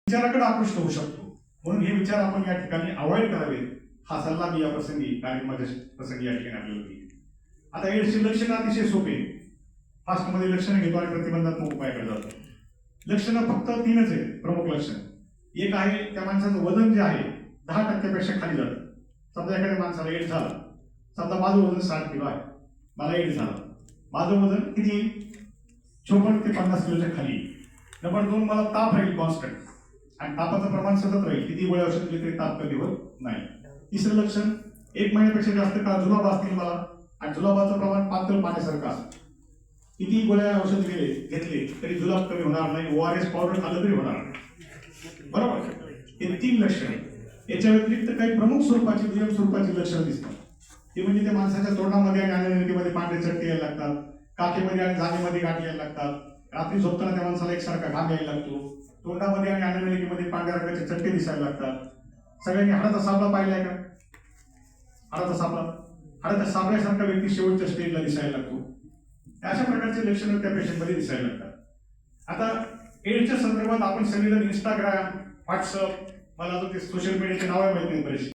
विचाराकडे आकृष्ट होऊ शकतो. म्हणून हे विचार आपण या ठिकाणी अवॉइड करावेत, हा सल्ला मी या प्रसंगी कार्यक्रमाच्या प्रसंगी या ठिकाणी आपल्याला देईल. आता एड्सची लक्षणं अतिशय सोपे. फास्टमध्ये लक्षणं घेतो आणि प्रतिबंधात्मक उपायाकडे जातो. लक्षणं फक्त 3च आहेत प्रमुख लक्षण. एक आहे त्या माणसाचं वजन जे आहे 10% खाली जातं. समजा एखाद्या माणसाला एड्स झाला, समजा माझं वजन 60 किलो आहे, मला एड्स झाला, माझं वजन किती येईल? 54 ते 50 किलोच्या खाली. नंबर 2, मला ताप राहील कॉन्स्टंट आणि तापाचं प्रमाण सतत राहील, किती गोळ्या औषध घेतली तरी ताप कधी होत नाही. तिसरं लक्षण, 1 महिन्यापेक्षा जास्त काळ जुलाब असतील मला आणि जुलाबाचं प्रमाण पातळ पाण्यासारखं असतं, किती गोळ्या औषध घेतले तरी जुलाब कमी होणार नाही, ORS पावडर खाल्लं तरी होणार नाही. बरोबर, हे 3 लक्षण. याच्या व्यतिरिक्त काही प्रमुख स्वरूपाची दुय्यम स्वरूपाची लक्षणं दिसतात. ते म्हणजे त्या माणसाच्या तोंडामध्ये आणि अन्ननलिकेमध्ये पांढरे चट्टे यायला लागतात, काखेमध्ये आणि जागेमध्ये गाठी यायला लागतात, रात्री झोपताना त्या माणसाला एकसारखा घाम यायला लागतो, तोंडामध्ये आणि अन्ननलिकेमध्ये पांढऱ्या रंगाचे चट्टे दिसायला लागतात. सगळ्यांनी हाडाचा सापळा पाहिलाय का? हाडाचा सापळ्यासारखा व्यक्ती शेवटच्या स्टेजला दिसायला लागतो. अशा प्रकारचे लक्षणं त्या पेशंटमध्ये दिसायला लागतात. आता एड्सच्या संदर्भात आपण सगळेजण इंस्टाग्राम, व्हॉट्सअप, मला आता ते सोशल मीडियाचे नाव माहिती नाही बरेचसे,